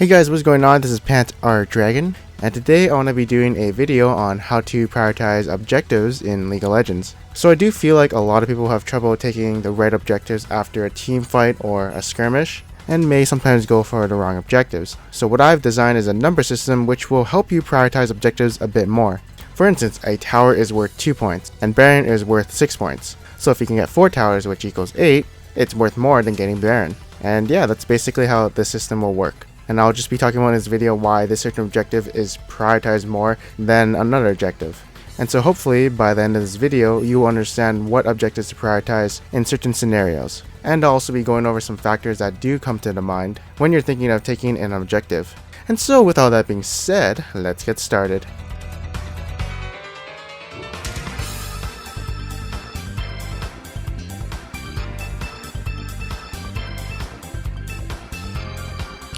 Hey guys, what's going on? This is Pant our Dragon, and today I want to be doing a video on how to prioritize objectives in League of Legends. So I do feel like a lot of people have trouble taking the right objectives after a team fight or a skirmish, and may sometimes go for the wrong objectives. So what I've designed is a number system which will help you prioritize objectives a bit more. For instance, a tower is worth 2 points, and Baron is worth 6 points. So if you can get 4 towers, which equals 8, it's worth more than getting Baron. And yeah, that's basically how this system will work. And I'll just be talking about in this video why this certain objective is prioritized more than another objective. And so hopefully by the end of this video you will understand what objectives to prioritize in certain scenarios. And I'll also be going over some factors that do come to the mind when you're thinking of taking an objective. And so with all that being said, let's get started.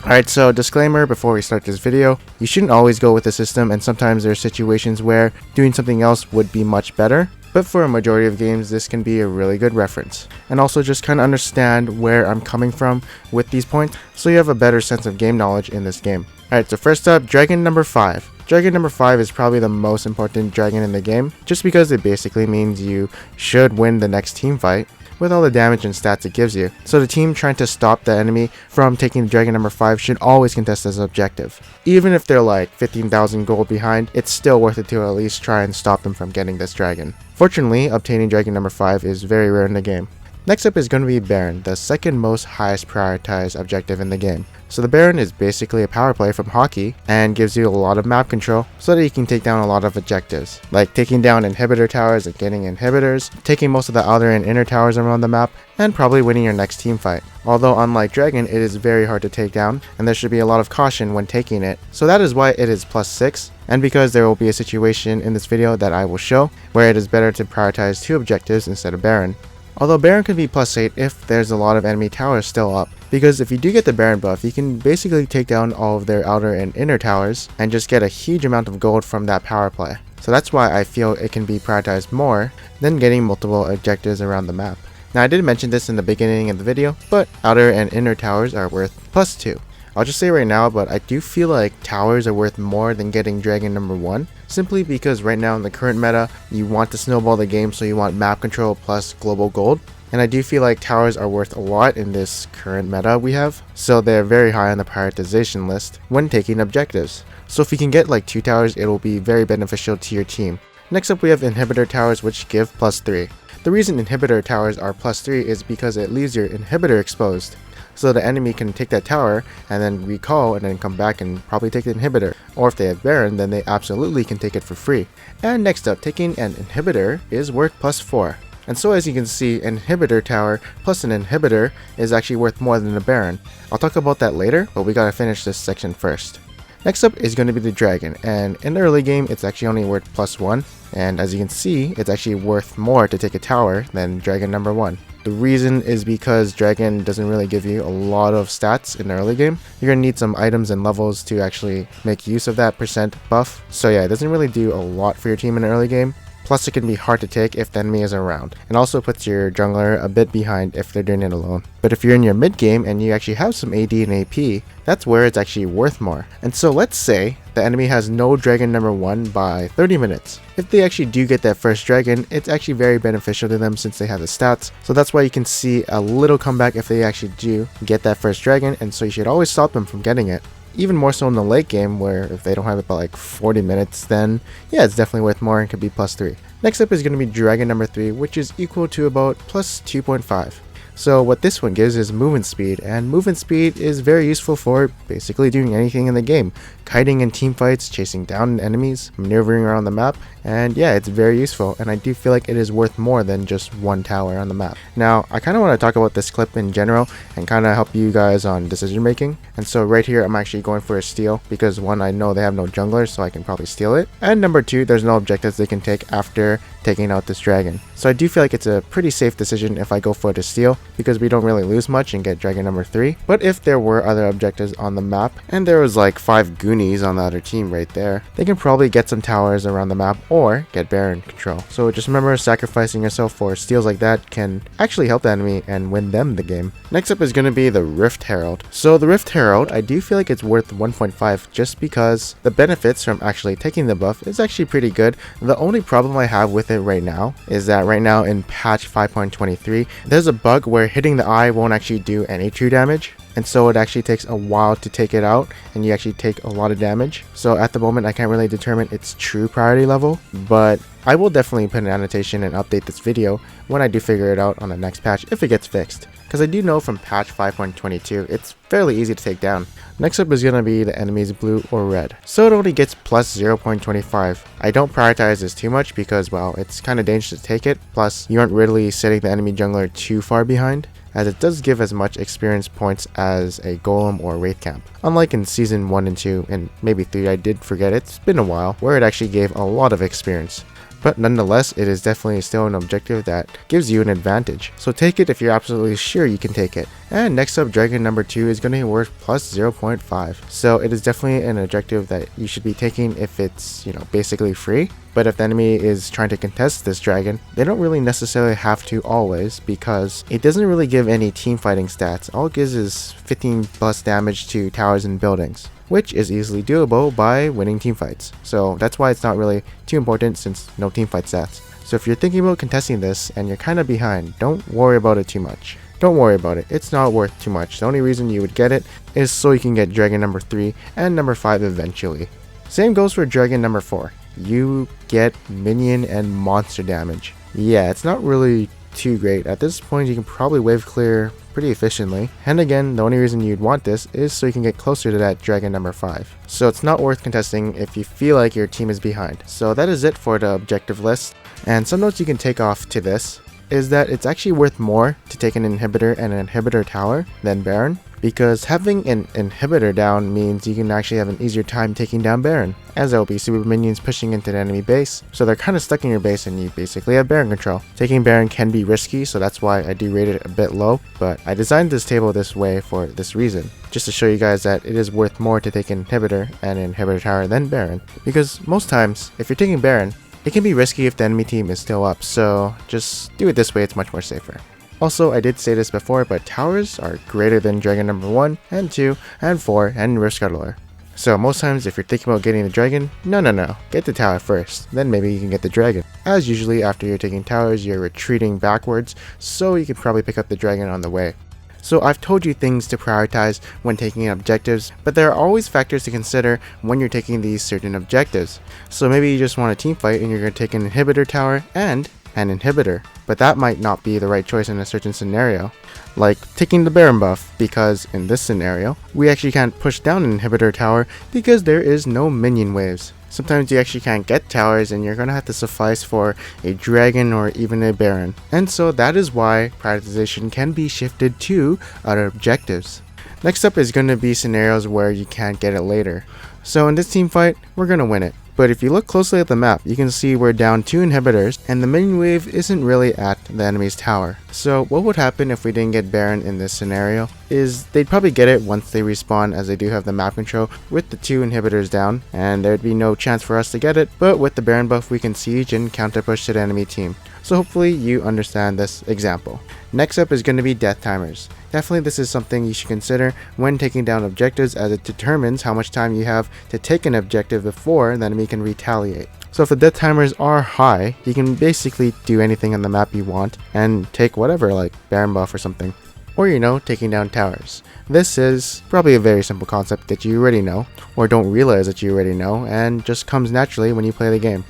Alright, so disclaimer before we start this video, you shouldn't always go with the system, and sometimes there are situations where doing something else would be much better, but for a majority of games this can be a really good reference. And also just kind of understand where I'm coming from with these points, so you have a better sense of game knowledge in this game. Alright, so first up, Dragon number 5. Dragon number 5 is probably the most important dragon in the game, just because it basically means you should win the next team fight with all the damage and stats it gives you. So the team trying to stop the enemy from taking Dragon number 5 should always contest this objective. Even if they're like 15,000 gold behind, it's still worth it to at least try and stop them from getting this dragon. Fortunately, obtaining Dragon number 5 is very rare in the game. Next up is going to be Baron, the second most highest prioritized objective in the game. So the Baron is basically a power play from hockey and gives you a lot of map control so that you can take down a lot of objectives, like taking down inhibitor towers and getting inhibitors, taking most of the outer and inner towers around the map, and probably winning your next team fight. Although unlike Dragon, it is very hard to take down, and there should be a lot of caution when taking it, so that is why it is +6, and because there will be a situation in this video that I will show where it is better to prioritize 2 objectives instead of Baron. Although Baron can be +8 if there's a lot of enemy towers still up, because if you do get the Baron buff, you can basically take down all of their outer and inner towers and just get a huge amount of gold from that power play. So that's why I feel it can be prioritized more than getting multiple objectives around the map. Now I did mention this in the beginning of the video, but outer and inner towers are worth +2. I'll just say right now, but I do feel like towers are worth more than getting Dragon number 1, simply because right now in the current meta, you want to snowball the game, so you want map control plus global gold. And I do feel like towers are worth a lot in this current meta we have, so they're very high on the prioritization list when taking objectives. So if you can get like 2 towers, it will be very beneficial to your team. Next up we have inhibitor towers, which give +3. The reason inhibitor towers are +3 is because it leaves your inhibitor exposed, so the enemy can take that tower and then recall and then come back and probably take the inhibitor. Or if they have Baron, then they absolutely can take it for free. And next up, taking an inhibitor is worth +4. And so as you can see, an inhibitor tower plus an inhibitor is actually worth more than a Baron. I'll talk about that later, but we gotta finish this section first. Next up is going to be the Dragon, and in the early game it's actually only worth +1, and as you can see, it's actually worth more to take a tower than Dragon number 1. The reason is because Dragon doesn't really give you a lot of stats in the early game. You're going to need some items and levels to actually make use of that % buff. So yeah, it doesn't really do a lot for your team in the early game. Plus it can be hard to take if the enemy is around, and also puts your jungler a bit behind if they're doing it alone. But if you're in your mid game and you actually have some AD and AP, that's where it's actually worth more. And so let's say the enemy has no Dragon number 1 by 30 minutes. If they actually do get that first dragon, it's actually very beneficial to them since they have the stats. So that's why you can see a little comeback if they actually do get that first dragon, and so you should always stop them from getting it. Even more so in the late game, where if they don't have it by like 40 minutes, then yeah, it's definitely worth more and could be +3. Next up is going to be Dragon number 3, which is equal to about +2.5. So what this one gives is movement speed, and movement speed is very useful for basically doing anything in the game. Kiting in team fights, chasing down enemies, maneuvering around the map, and yeah, it's very useful, and I do feel like it is worth more than just 1 tower on the map. Now, I kind of want to talk about this clip in general and kind of help you guys on decision making, and so right here I'm actually going for a steal, because 1, I know they have no jungler, so I can probably steal it, and number 2, there's no objectives they can take after taking out this dragon. So I do feel like it's a pretty safe decision if I go for the steal, because we don't really lose much and get dragon number 3. But if there were other objectives on the map, and there was like 5 Goonies on the other team right there, they can probably get some towers around the map or get Baron control. So just remember, sacrificing yourself for steals like that can actually help the enemy and win them the game. Next up is going to be the Rift Herald. So the Rift Herald, I do feel like it's worth 1.5 just because the benefits from actually taking the buff is actually pretty good. The only problem I have with it right now is that right now in patch 5.23, there's a bug where hitting the eye won't actually do any true damage. And so it actually takes a while to take it out, and you actually take a lot of damage. So at the moment I can't really determine its true priority level, but I will definitely put an annotation and update this video when I do figure it out on the next patch if it gets fixed. Because I do know from patch 5.22 it's fairly easy to take down. Next up is going to be the enemy's blue or red. So it only gets plus 0.25. I don't prioritize this too much because, well, it's kind of dangerous to take it. Plus, you aren't really setting the enemy jungler too far behind, as it does give as much experience points as a golem or wraith camp. Unlike in season 1 and 2 and maybe 3, I did forget, it's been a while, where it actually gave a lot of experience. But nonetheless, it is definitely still an objective that gives you an advantage. So take it if you're absolutely sure you can take it. And next up, dragon number 2 is going to be worth plus 0.5. So it is definitely an objective that you should be taking if it's, basically free. But if the enemy is trying to contest this dragon, they don't really necessarily have to always, because it doesn't really give any team fighting stats. All it gives is 15 plus damage to towers and buildings, which is easily doable by winning teamfights. So that's why it's not really too important, since no teamfight stats. So if you're thinking about contesting this and you're kind of behind, don't worry about it too much. Don't worry about it, it's not worth too much. The only reason you would get it is so you can get dragon number 3 and number 5 eventually. Same goes for dragon number 4. You get minion and monster damage. Yeah, it's not really too great. At this point you can probably wave clear pretty efficiently, and again, the only reason you'd want this is so you can get closer to that dragon number 5. So it's not worth contesting if you feel like your team is behind. So that is it for the objective list, and some notes you can take off to this is that it's actually worth more to take an inhibitor and an inhibitor tower than Baron, because having an inhibitor down means you can actually have an easier time taking down Baron, as there will be super minions pushing into the enemy base, so they're kind of stuck in your base and you basically have Baron control. Taking Baron can be risky, so that's why I do rate it a bit low, but I designed this table this way for this reason, just to show you guys that it is worth more to take an inhibitor and an inhibitor tower than Baron, because most times, if you're taking Baron, it can be risky if the enemy team is still up, so just do it this way, it's much more safer. Also, I did say this before, but towers are greater than dragon number 1 and 2 and 4 and Rift Scuttler. So most times if you're thinking about getting the dragon, no, get the tower first, then maybe you can get the dragon. As usually after you're taking towers, you're retreating backwards, so you can probably pick up the dragon on the way. So I've told you things to prioritize when taking objectives, but there are always factors to consider when you're taking these certain objectives. So maybe you just want a team fight and you're going to take an inhibitor tower and an inhibitor, but that might not be the right choice in a certain scenario. Like taking the Baron buff, because in this scenario, we actually can't push down an inhibitor tower because there is no minion waves. Sometimes you actually can't get towers and you're going to have to suffice for a dragon or even a Baron. And so that is why prioritization can be shifted to other objectives. Next up is going to be scenarios where you can't get it later. So in this team fight, we're going to win it. But if you look closely at the map, you can see we're down 2 inhibitors and the minion wave isn't really at the enemy's tower. So what would happen if we didn't get Baron in this scenario is they'd probably get it once they respawn, as they do have the map control with the 2 inhibitors down, and there'd be no chance for us to get it, but with the Baron buff we can siege and counter push to the enemy team. So hopefully you understand this example. Next up is going to be death timers. Definitely this is something you should consider when taking down objectives, as it determines how much time you have to take an objective before the enemy can retaliate. So if the death timers are high, you can basically do anything on the map you want and take whatever, like Baron buff or something. Or taking down towers. This is probably a very simple concept that you already know, or don't realize that you already know, and just comes naturally when you play the game.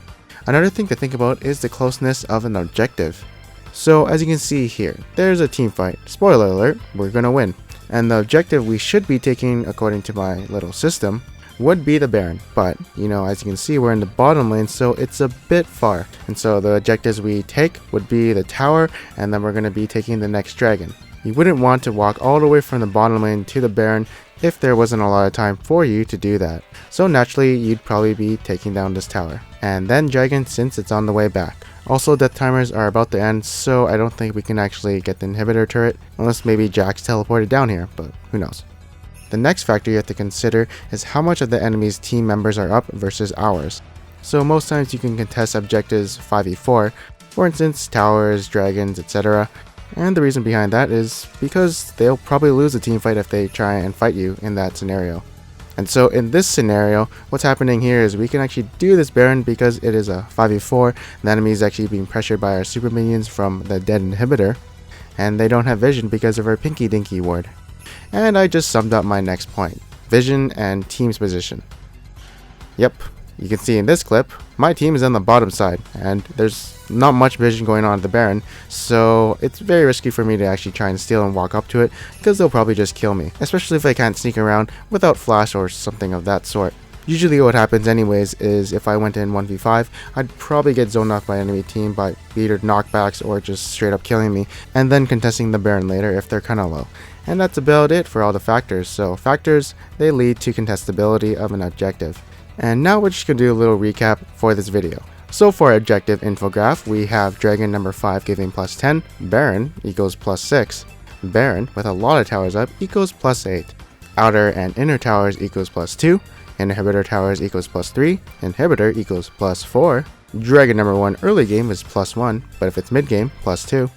Another thing to think about is the closeness of an objective. So as you can see here, there's a team fight. Spoiler alert, we're gonna win. And the objective we should be taking, according to my little system, would be the Baron. But, as you can see, we're in the bottom lane, so it's a bit far. And so the objectives we take would be the tower, and then we're gonna be taking the next dragon. You wouldn't want to walk all the way from the bottom lane to the Baron if there wasn't a lot of time for you to do that. So naturally, you'd probably be taking down this tower, and then Dragon since it's on the way back. Also, death timers are about to end, so I don't think we can actually get the inhibitor turret, unless maybe Jack's teleported down here, but who knows. The next factor you have to consider is how much of the enemy's team members are up versus ours. So most times you can contest objectives 5v4, for instance towers, dragons, etc. And the reason behind that is because they'll probably lose a team fight if they try and fight you in that scenario. And so in this scenario, what's happening here is we can actually do this Baron because it is a 5v4, the enemy is actually being pressured by our super minions from the dead inhibitor, and they don't have vision because of our Pinky Dinky ward. And I just summed up my next point, vision and team's position. Yep, you can see in this clip, my team is on the bottom side, and there's not much vision going on at the Baron, so it's very risky for me to actually try and steal and walk up to it, because they'll probably just kill me, especially if I can't sneak around without flash or something of that sort. Usually what happens anyways is if I went in 1v5, I'd probably get zoned off by enemy team by either knockbacks or just straight up killing me, and then contesting the Baron later if they're kinda low. And that's about it for all the factors. So factors, they lead to contestability of an objective. And now we're just going to do a little recap for this video. So for our objective infograph, we have Dragon number 5 giving plus 10, Baron equals plus 6, Baron with a lot of towers up equals plus 8, outer and inner towers equals plus 2, inhibitor towers equals plus 3, inhibitor equals plus 4, Dragon number 1 early game is plus 1, but if it's mid game, plus 2,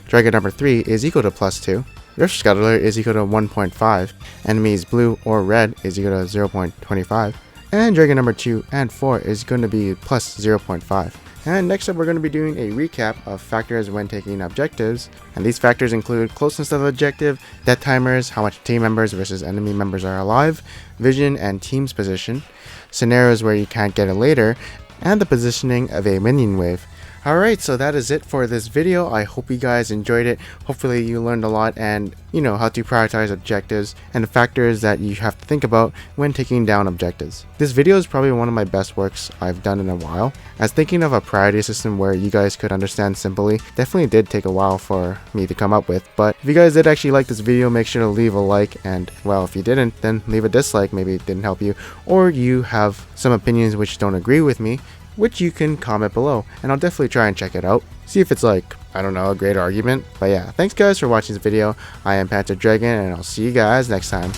Dragon number 3 is equal to plus 2, your scuttler is equal to 1.5, enemies blue or red is equal to 0.25, and Dragon number 2 and 4 is going to be plus 0.5. And next up we're going to be doing a recap of factors when taking objectives, and these factors include closeness of the objective, death timers, how much team members versus enemy members are alive, vision and team's position, scenarios where you can't get it later, and the positioning of a minion wave. Alright, so that is it for this video. I hope you guys enjoyed it. Hopefully you learned a lot and you know how to prioritize objectives and the factors that you have to think about when taking down objectives. This video is probably one of my best works I've done in a while, as thinking of a priority system where you guys could understand simply definitely did take a while for me to come up with. But if you guys did actually like this video, make sure to leave a like, and well, if you didn't, then leave a dislike, maybe it didn't help you, or you have some opinions which don't agree with me, which you can comment below, and I'll definitely try and check it out. See if it's like, I don't know, a great argument. But yeah, thanks guys for watching this video. I am Panther Dragon, and I'll see you guys next time.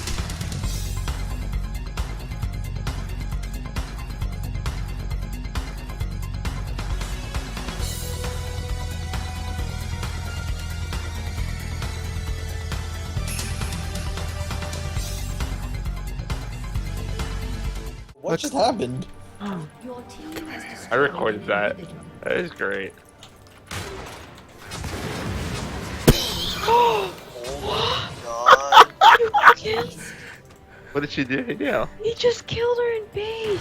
What just happened? I recorded that. That is great. Oh my god. What did she do? He just killed her in base.